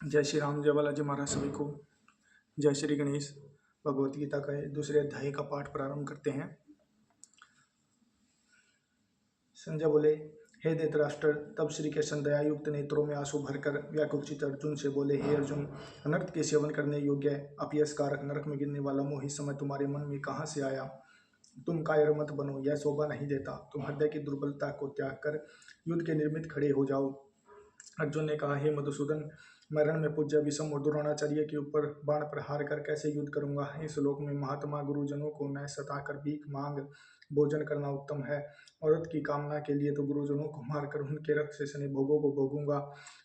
जय श्री राम, जय बालाजी महाराज सभी को। जय श्री गणेश। भगवत गीता का दूसरे अध्याय का पाठ प्रारंभ करते हैं। संजय बोले, हे धृतराष्ट्र। तब श्री कृष्ण दयायुक्त नेत्रों में आंसू भरकर व्याकुलचित अर्जुन से बोले, हे अर्जुन, अनर्थ के सेवन करने योग्य अपयस कारक नरक में गिरने वाला मोह इस समय तुम्हारे मन में कहाँ से आया? तुम कायर मत बनो, यह शोभा नहीं देता। तुम हृदय की दुर्बलता को त्याग कर युद्ध के निर्मित खड़े हो जाओ। अर्जुन ने कहा, हे मधुसूदन, मैं रण में पूज्य विषम और द्रोणाचार्य के ऊपर बाण प्रहार कर कैसे युद्ध करूंगा? इस लोक में महात्मा गुरुजनों को न सताकर भीख मांग भोजन करना उत्तम है। औरत की कामना के लिए तो गुरुजनों को मारकर उनके रक्त से सने भोगों को भोगूंगा।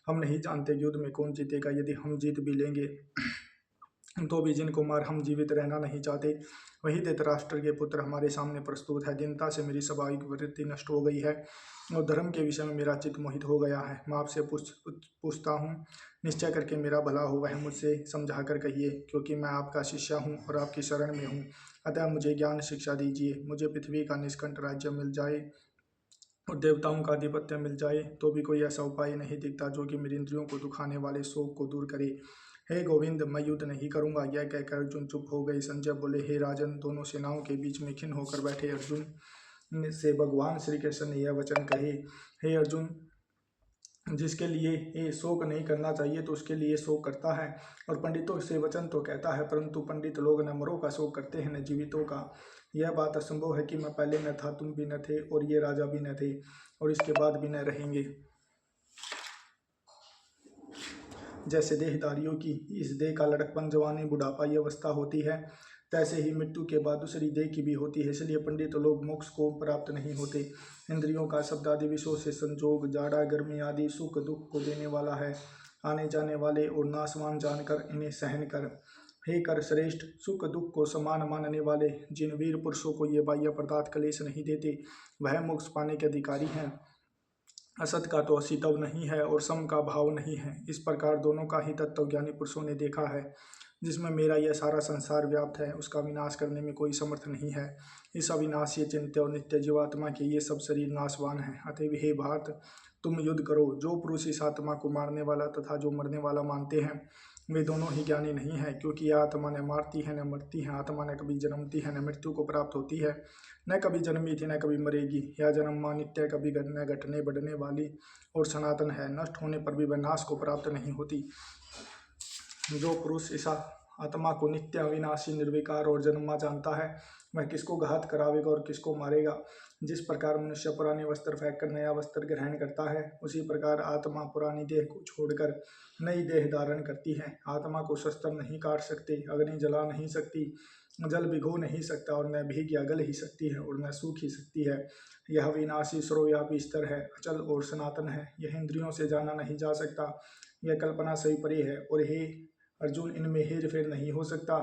हम नहीं जानते युद्ध में कौन जीतेगा। यदि हम जीत भी लेंगे तो भी जिनको मार हम जीवित रहना नहीं चाहते, वही धृतराष्ट्र के पुत्र हमारे सामने प्रस्तुत है। दीनता से मेरी स्वाभाविक वृत्ति नष्ट हो गई है और धर्म के विषय में मेरा चित्त मोहित हो गया है। मैं आपसे पूछता हूँ, निश्चय करके मेरा भला हो, वह मुझसे समझा कर कहिए, क्योंकि मैं आपका शिष्य हूँ और आपकी शरण में हूँ। अतः मुझे ज्ञान शिक्षा दीजिए। मुझे पृथ्वी का निष्कंठ राज्य मिल जाए और देवताओं का आधिपत्य मिल जाए तो भी कोई ऐसा उपाय नहीं दिखता जो कि मेरी इंद्रियों को दुखाने वाले शोक को दूर करे। हे गोविंद, मैं युद्ध नहीं करूंगा। यह कहकर अर्जुन चुप हो गए। संजय बोले, हे राजन, दोनों सेनाओं के बीच में खिन्न होकर बैठे अर्जुन से भगवान श्री कृष्ण ने यह वचन कहे, हे अर्जुन, जिसके लिए ये शोक नहीं करना चाहिए तो उसके लिए शोक करता है, और पंडितों से वचन तो कहता है, परंतु पंडित लोग न मरों का शोक करते हैं न जीवितों का। यह बात असंभव है कि मैं पहले न था, तुम भी न थे, और ये राजा भी न थे, और इसके बाद भी न रहेंगे। जैसे देहधारियों की इस देह का लड़कपन, जवानी, बुढ़ापा ये अवस्था होती है, तैसे ही मृत्यु के बाद दूसरी देह की भी होती है। इसलिए पंडित लोग मोक्ष को प्राप्त नहीं होते। इंद्रियों का शब्द आदि विषयों से संजोग जाड़ा गर्मी आदि सुख दुख को देने वाला है। आने जाने वाले और नाशवान जानकर इन्हें सहन कर। हे कर श्रेष्ठ, सुख दुख को समान मानने वाले जिन वीर पुरुषों को ये बाह्य पदार्थ क्लेश नहीं देते, वह मोक्ष पाने के अधिकारी हैं। असत का तो असितव नहीं है और सम का भाव नहीं है। इस प्रकार दोनों का ही तत्वज्ञानी पुरुषों ने देखा है। जिसमें मेरा यह सारा संसार व्याप्त है, उसका विनाश करने में कोई समर्थ नहीं है। इस अविनाशी चिंत्य और नित्य जीवात्मा के ये सब शरीर नाशवान है। अतएव हे भारत, तुम युद्ध करो। जो पुरुष इस आत्मा को मारने वाला तथा जो मरने वाला मानते हैं, वे दोनों ही ज्ञानी नहीं है, क्योंकि यह आत्मा न मारती है न मरती है। आत्मा न कभी जन्मती है न मृत्यु को प्राप्त होती है, न कभी जन्मी थी न कभी मरेगी। यह जन्म मां नित्य, कभी न घटने बढ़ने वाली और सनातन है। नष्ट होने पर भी वह नाश को प्राप्त नहीं होती। जो पुरुष इस आत्मा को नित्य, अविनाशी, निर्विकार और जन्मा जानता है, वह किसको घात करावेगा और किसको मारेगा। जिस प्रकार मनुष्य पुराने वस्त्र फेंक कर नया वस्त्र ग्रहण करता है, उसी प्रकार आत्मा पुरानी देह को छोड़कर नई देह धारण करती है। आत्मा को शस्त्र नहीं काट सकते, अग्नि जला नहीं सकती, जल भिगो नहीं सकता, और न भीग या गल ही सकती है और न सूख ही सकती है। यह विनाशी सर्वव्यापी स्तर है, अचल और सनातन है। यह इंद्रियों से जाना नहीं जा सकता, यह कल्पना से परे है, और हे अर्जुन, इनमें हेर फेर नहीं हो सकता।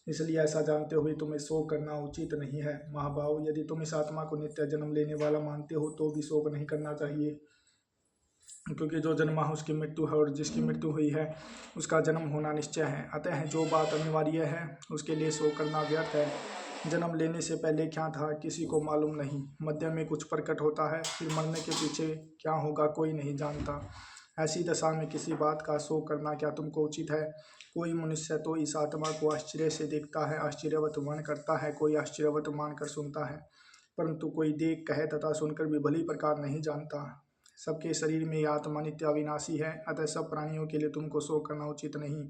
इसलिए ऐसा जानते हुए तुम्हें शोक करना उचित नहीं है। महाभाव, यदि तुम इस आत्मा को नित्य जन्म लेने वाला मानते हो तो भी शोक नहीं करना चाहिए, क्योंकि जो जन्मा है उसकी मृत्यु है, और जिसकी मृत्यु हुई है उसका जन्म होना निश्चय है। अतः जो बात अनिवार्य है उसके लिए शोक करना व्यर्थ है। जन्म लेने से पहले क्या था किसी को मालूम नहीं, मध्य में कुछ प्रकट होता है, फिर मरने के पीछे क्या होगा कोई नहीं जानता। ऐसी दशा में किसी बात का शोक करना क्या तुमको उचित है? कोई मनुष्य तो इस आत्मा को आश्चर्य से देखता है, आश्चर्यवत वर्णन करता है, कोई आश्चर्यवत मानकर सुनता है, परंतु कोई देख कहे तथा सुनकर भी भली प्रकार नहीं जानता। सबके शरीर में यह आत्मा नित्य अविनाशी है। अतः सब प्राणियों के लिए तुमको शोक करना उचित नहीं।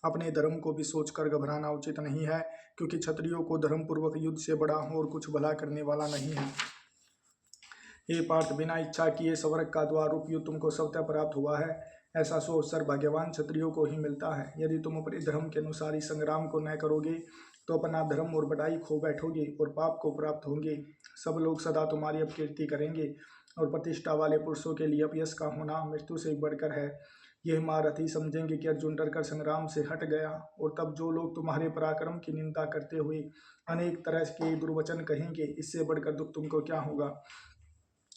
अपने धर्म को भी सोचकर घबराना उचित नहीं है, क्योंकि क्षत्रियों को धर्म पूर्वक युद्ध से बड़ा और कुछ भला करने वाला नहीं है। हे पार्थ, बिना इच्छा किए स्वर्ग का द्वार रूप युद्ध तुमको स्वतः प्राप्त हुआ है। ऐसा सो अवसर भाग्यवान क्षत्रियों को ही मिलता है। यदि तुम अपने धर्म के अनुसार इस संग्राम को न करोगे तो अपना धर्म और बड़ाई खो बैठोगे और पाप को प्राप्त होंगे। सब लोग सदा तुम्हारी अपकीर्ति करेंगे, और प्रतिष्ठा वाले पुरुषों के लिए अपयश का होना मृत्यु से बढ़कर है। यह महारथी समझेंगे कि अर्जुन डरकर संग्राम से हट गया, और तब जो लोग तुम्हारे पराक्रम की निंदा करते हुए अनेक तरह के दुर्वचन कहेंगे, इससे बढ़कर दुख तुमको क्या होगा।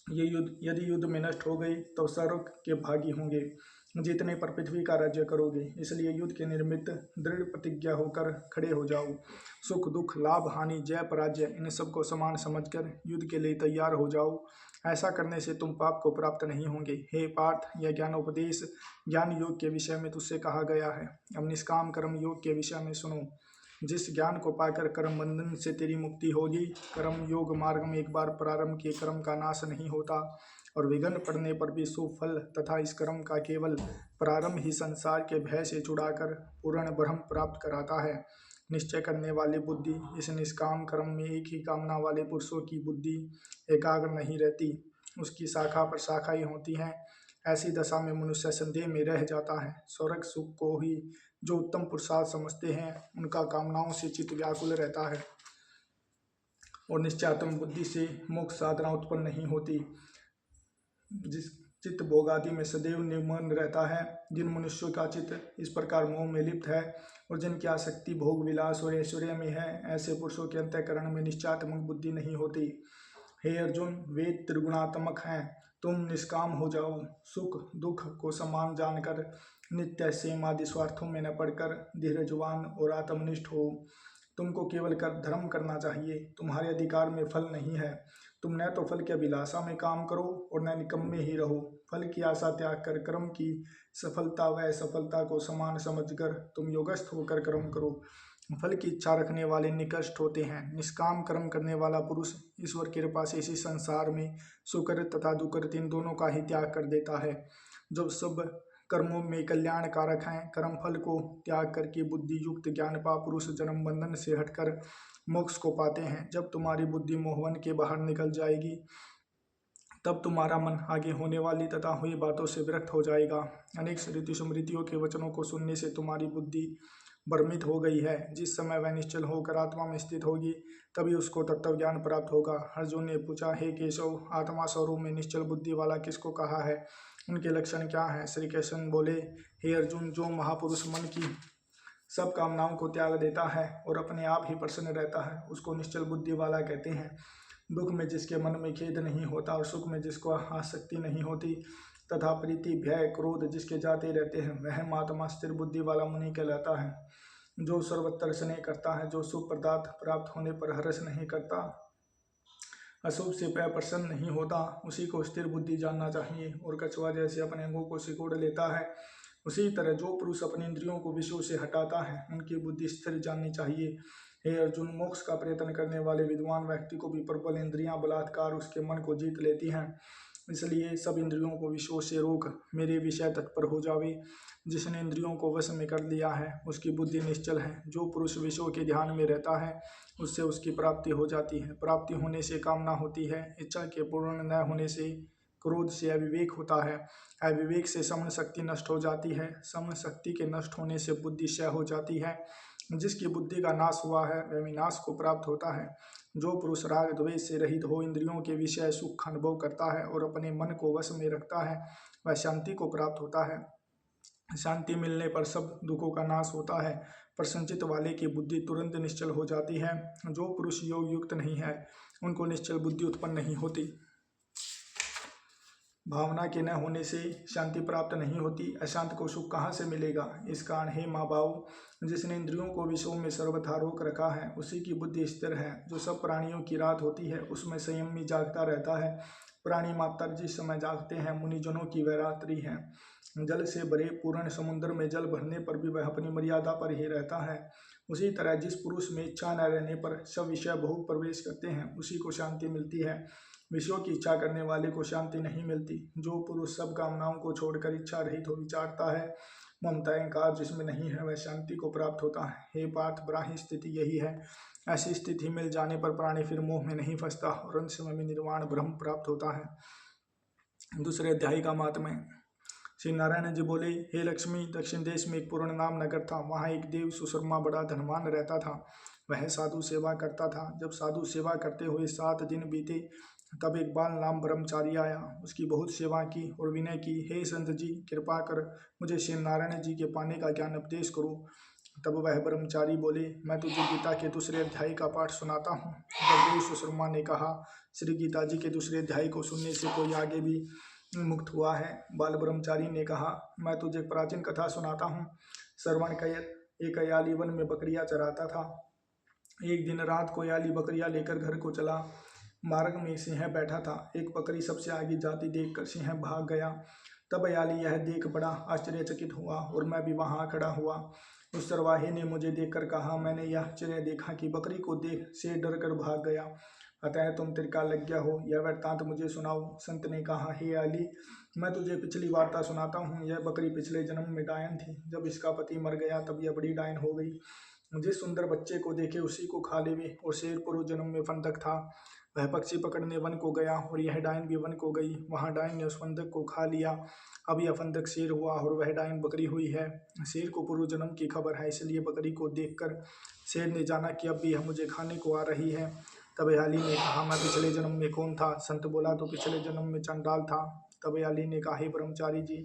ये युद्ध यदि युद्ध में नष्ट हो गई तो स्वर्ग के भागी होंगे, जीतने पर पृथ्वी का राज्य करोगे। इसलिए युद्ध के निर्मित दृढ़ प्रतिज्ञा होकर खड़े हो जाओ। सुख दुख, लाभ हानि, जय पराजय, इन सबको समान समझकर युद्ध के लिए तैयार हो जाओ। ऐसा करने से तुम पाप को प्राप्त नहीं होंगे। हे पार्थ, यह ज्ञानोपदेश ज्ञान योग के विषय में तुझसे कहा गया है। अब निष्काम कर्म योग के विषय में सुनो। जिस ज्ञान को पाकर कर्म बंधन से तेरी मुक्ति होगी। कर्म योग मार्ग में एक बार प्रारंभ किए कर्म का नाश नहीं होता और विघ्न पड़ने पर भी शुभ फल तथा इस कर्म का केवल प्रारंभ ही संसार के भय से छुड़ाकर पूर्ण ब्रह्म प्राप्त कराता है। निश्चय करने वाली बुद्धि, इस निष्काम कर्म में एक ही कामना वाले पुरुषों की बुद्धि एकाग्र नहीं रहती, उसकी शाखा पर शाखा ही होती है। ऐसी दशा में मनुष्य संदेह में रह जाता है। स्वर्ग सुख को ही जो उत्तम पुरुषार्थ समझते हैं, उनका कामनाओं से चित्त व्याकुल रहता है और निश्चयात्मक बुद्धि से मोक्ष साधना उत्पन्न नहीं होती। जिस चित्त भोगादि में सदैव निमग्न रहता है, जिन मनुष्यों का चित्त इस प्रकार मोह में लिप्त है और जिनकी आसक्ति भोग विलास और ऐश्वर्य में है, ऐसे पुरुषों के अंतःकरण में निश्चयात्मक बुद्धि नहीं होती। हे अर्जुन, वेद त्रिगुणात्मक हैं, तुम निष्काम हो जाओ। सुख दुख को समान जानकर नित्य सेम आदि स्वार्थों में न पड़कर धीरजवान और आत्मनिष्ठ हो। तुमको केवल धर्म करना चाहिए, तुम्हारे अधिकार में फल नहीं है। तुम न तो फल की अभिलाषा में काम करो और न निकम्मे ही रहो। फल की आशा त्याग कर कर्म की सफलता व असफलता को समान समझकर तुम योगस्थ होकर कर्म करो। फल की इच्छा रखने वाले निकृष्ट होते हैं। निष्काम कर्म करने वाला पुरुष ईश्वर की कृपा से इसी संसार में सुकृत तथा दुकृत इन दोनों का ही त्याग कर देता है। जब सब कर्मों में कल्याण कारक हैं, कर्म फल को त्याग करके बुद्धि युक्त ज्ञानपा पुरुष जन्म बंधन से हटकर मोक्ष को पाते हैं। जब तुम्हारी बुद्धि मोहवन के बाहर निकल जाएगी, तब तुम्हारा मन आगे होने वाली तथा हुई बातों से विरक्त हो जाएगा। अनेक श्रुति स्मृतियों के वचनों को सुनने से तुम्हारी बुद्धि भ्रमित हो गई है। जिस समय वह निश्चल होकर आत्मा में स्थित होगी, तभी उसको तत्व ज्ञान प्राप्त होगा। अर्जुन ने पूछा, हे केशव, आत्मा स्वरूप में निश्चल बुद्धि वाला किसको कहा है? उनके लक्षण क्या हैं? श्री कृष्ण बोले, हे अर्जुन, जो महापुरुष मन की सब कामनाओं को त्याग देता है और अपने आप ही प्रसन्न रहता है, उसको निश्चल बुद्धि वाला कहते हैं। दुख में जिसके मन में खेद नहीं होता और सुख में जिसको आसक्ति नहीं होती तथा प्रीति भय क्रोध जिसके जाते रहते हैं, वह महात्मा स्थिर बुद्धि वाला मुनि कहलाता है। जो सर्वत्र स्नेह करता है, जो शुभ पदार्थ प्राप्त होने पर हर्ष नहीं करता, अशुभ से प्रसन्न नहीं होता, उसी को स्थिर बुद्धि जानना चाहिए। और कछुआ जैसे अपने अंगों को सिकोड़ लेता है, उसी तरह जो पुरुष अपनी इंद्रियों को विषयों से हटाता है, उनकी बुद्धि स्थिर जाननी चाहिए। हे अर्जुन, मोक्ष का प्रयत्न करने वाले विद्वान व्यक्ति को भी प्रबल इंद्रियां बलात्कार उसके मन को जीत लेती हैं। इसलिए सब इंद्रियों को विषयों से रोक मेरे विषय तत्पर हो जावे। जिसने इंद्रियों को वश में कर लिया है, उसकी बुद्धि निश्चल है। जो पुरुष विषयों के ध्यान में रहता है, उससे उसकी प्राप्ति हो जाती है। प्राप्ति होने से कामना होती है, इच्छा के पूर्ण न होने से क्रोध से अविवेक होता है, अविवेक से समन शक्ति नष्ट हो जाती है, समन शक्ति के नष्ट होने से बुद्धि क्षय हो जाती है। जिसकी बुद्धि का नाश हुआ है, वह विनाश को प्राप्त होता है। जो पुरुष राग द्वेष से रहित हो इंद्रियों के विषय सुख का अनुभव करता है और अपने मन को वश में रखता है, वह शांति को प्राप्त होता है। शांति मिलने पर सब दुखों का नाश होता है। प्रसन्नचित्त वाले की बुद्धि तुरंत निश्चल हो जाती है। जो पुरुष योग युक्त नहीं है, उनको निश्चल बुद्धि उत्पन्न नहीं होती। भावना के न होने से शांति प्राप्त नहीं होती। अशांत को सुख कहाँ से मिलेगा? इस कारण हे माँ बाबू, जिसने इंद्रियों को विषयों में सर्वथा रोक रखा है, उसी की बुद्धि स्थिर है। जो सब प्राणियों की रात होती है, उसमें संयमी जागता रहता है। प्राणी मात्र जिस समय जागते हैं, मुनिजनों की वह रात्रि है। जल से भरे पूर्ण समुद्र में जल भरने पर भी वह अपनी मर्यादा पर ही रहता है। उसी तरह जिस पुरुष में इच्छा न रहने पर सब विषय भोग प्रवेश करते हैं, उसी को शांति मिलती है। विषयों की इच्छा करने वाले को शांति नहीं मिलती। जो पुरुष सब कामनाओं को छोड़कर इच्छा रहित हो विचारता है, ममता अहंकार जिसमें नहीं है, वह शांति को प्राप्त होता है। हे पार्थ, ब्राह्मी स्थिति यही है। ऐसी स्थिति मिल जाने पर प्राणी फिर मोह में नहीं फंसता और अंत समय में निर्वाण ब्रह्म प्राप्त होता है। दूसरे अध्याय का महात्म्य। श्री नारायण जी बोले, हे लक्ष्मी, दक्षिण देश में एक पूर्ण नाम नगर था। वहाँ एक देव सुशर्मा बड़ा धनवान रहता था। वह साधु सेवा करता था। जब साधु सेवा करते हुए 7 दिन बीते, तब एक बाल नाम ब्रह्मचारी आया। उसकी बहुत सेवा की और विनय की, हे संत जी, कृपा कर मुझे श्री नारायण जी के पाने का ज्ञान उपदेश करो। तब वह ब्रह्मचारी बोले, मैं तुझे गीता के दूसरे अध्याय का पाठ सुनाता हूँ। जब देव सुशर्मा ने कहा, श्री गीता जी के दूसरे अध्याय को सुनने से कोई आगे भी मुक्त हुआ है? बाल ब्रह्मचारी ने कहा, मैं तुझे प्राचीन कथा सुनाता हूँ। श्रवण कयत एक अयाली वन में बकरियां चराता था। एक दिन रात को अयाली बकरियां लेकर घर को चला। मार्ग में सिंह बैठा था। एक बकरी सबसे आगे जाती देखकर सिंह भाग गया। तब बयाली यह देख बड़ा आश्चर्यचकित हुआ और मैं भी वहां खड़ा हुआ। उस चरवाहे ने मुझे देखकर कहा, मैंने यह आश्चर्य देखा कि बकरी को देख से डर कर भाग गया, अतः तुम त्रिकालज्ञ हो, यह वृत्तांत मुझे सुनाओ। संत ने कहा, हे अली, मैं तुझे पिछली वार्ता सुनाता हूँ। यह बकरी पिछले जन्म में डायन थी। जब इसका पति मर गया तब यह बड़ी डायन हो गई। जिस सुंदर बच्चे को देखे उसी को खा लेवे। और शेर पूर्व जन्म में फंदक था, वह पक्षी पकड़ने वन को गया और यह डायन भी वन को गई। वहां डायन ने उस फंदक को खा लिया। अब यह फंदक शेर हुआ और वह डायन बकरी हुई है। शेर को पूर्व जन्म की खबर है, इसलिए बकरी को देखकर शेर ने जाना कि अब भी यह मुझे खाने को आ रही है। तब याली ने कहा, मैं पिछले जन्म में कौन था? संत बोला, तो पिछले जन्म में चंडाल था। तब याली ने कहा, हे ब्रह्मचारी जी,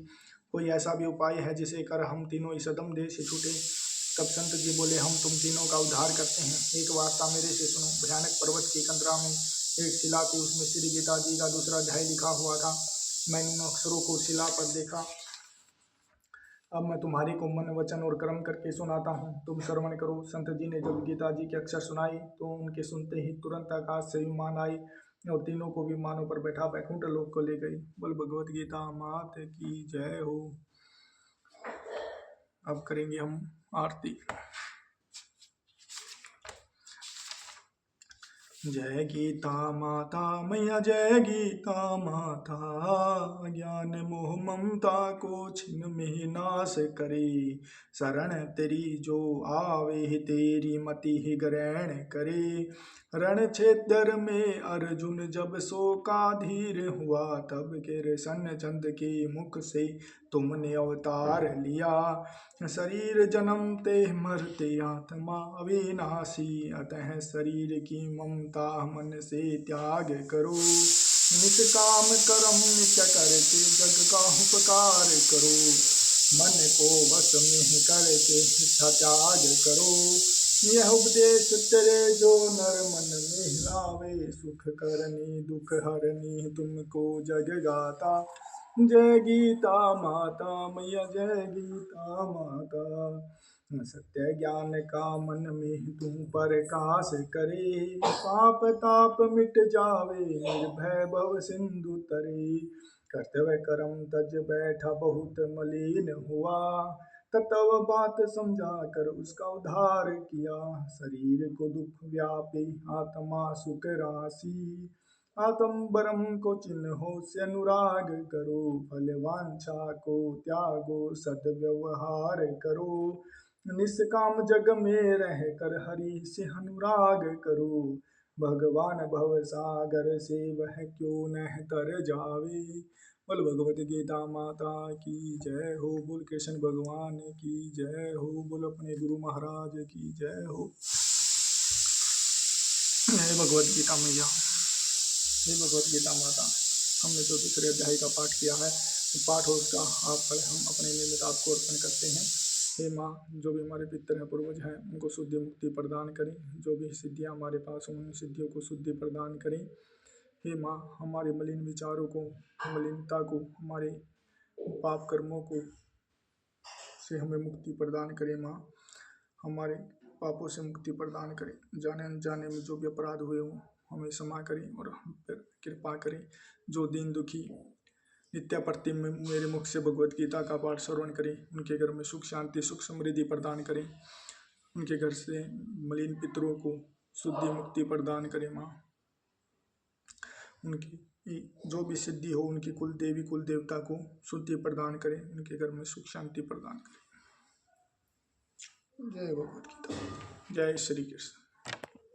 कोई ऐसा भी उपाय है जिसे कर हम तीनों इस अधम देह से छूटे? तब संत जी बोले, हम तुम तीनों का उद्धार करते हैं। एक वार्ता मेरे से सुनो। भयानक पर्वत के कंदरा में एक शिला थी, उसमें श्री गीता जी का दूसरा अध्याय लिखा हुआ था। मैंने उन अक्षरों को शिला पर देखा। अब मैं तुम्हारे को मन वचन और कर्म करके सुनाता हूँ, तुम श्रवण करो। संत जी ने जब गीता जी के अक्षर सुनाई तो उनके सुनते ही तुरंत आकाश से विमान आई और तीनों को विमानों पर बैठा बैकुंठ लोक को ले गई। बोल भगवत गीता मात की जय हो। अब करेंगे हम आरती। जय गीता माता मैया, जय गीता माता, ज्ञान मोह ममता को छिन में नाश करे। शरण तेरी जो आवे तेरी मति ही ग्रहण करे। रण क्षेत्र में अर्जुन जब शोकाधीर हुआ, तब कृष्ण चंद के मुख से तुमने अवतार लिया। शरीर जन्मते मरते आत्मा अविनाशी, अतः शरीर की ममता मन से त्याग करो। निष्काम कर्म नित्य करके जग का उपकार करो। मन को वश में करके इच्छा त्याग करो। यह उपदेश तेरे जो नर मन में लावे, सुख करनी दुख हरनी तुमको जग गाता। जय गीता माता मैया, जय गीता माता। सत्य ज्ञान का मन में तू प्रकाश करे। पाप ताप मिट जावे निर्भय भव सिंधु तरे। कर्तव्य कर्म तज बैठा बहुत मलिन हुआ, तत्व बात समझा कर उसका उद्धार किया। शरीर को दुख व्यापी आत्मा सुख राशि, आत्म ब्रह्म को चिन्हो से अनुराग करो। फल वांछा को त्यागो सद्व्यवहार करो। निष्काम जग में रह कर हरि से अनुराग करो। भगवान भव सागर से वह क्यों न तर जावे। बोल भगवत गीता माता की जय हो। बोल कृष्ण भगवान की जय हो। बोल अपने गुरु महाराज की जय हो। जय भगवत गीता मैया, जय भगवत गीता माता। हमने जो दूसरे अध्याय का पाठ किया है, पाठ हो उसका आप हम अपने निमित्त आपको अर्पण करते हैं। हे माँ, जो भी हमारे पितर हैं पूर्वज हैं उनको शुद्धि मुक्ति प्रदान करें। जो भी सिद्धियाँ हमारे पास हों उन सिद्धियों को शुद्धि प्रदान करें। हे माँ, हमारे मलिन विचारों को, मलिनता को, हमारे पाप कर्मों को से हमें मुक्ति प्रदान करें। माँ, हमारे पापों से मुक्ति प्रदान करें। जाने अनजाने में जो भी अपराध हुए हों हमें क्षमा करें और हम पर कृपा करें। जो दीन दुखी नित्य प्रति मेरे मुख से भगवत गीता का पाठ श्रवण करें, उनके घर में सुख शांति सुख समृद्धि प्रदान करें। उनके घर से मलिन पितरों को शुद्धि मुक्ति प्रदान करें। माँ, उनकी जो भी सिद्धि हो उनकी कुल देवी कुल देवता को शुद्धि प्रदान करें। उनके घर में सुख शांति प्रदान करें। जय भगवत गीता, जय श्री कृष्ण।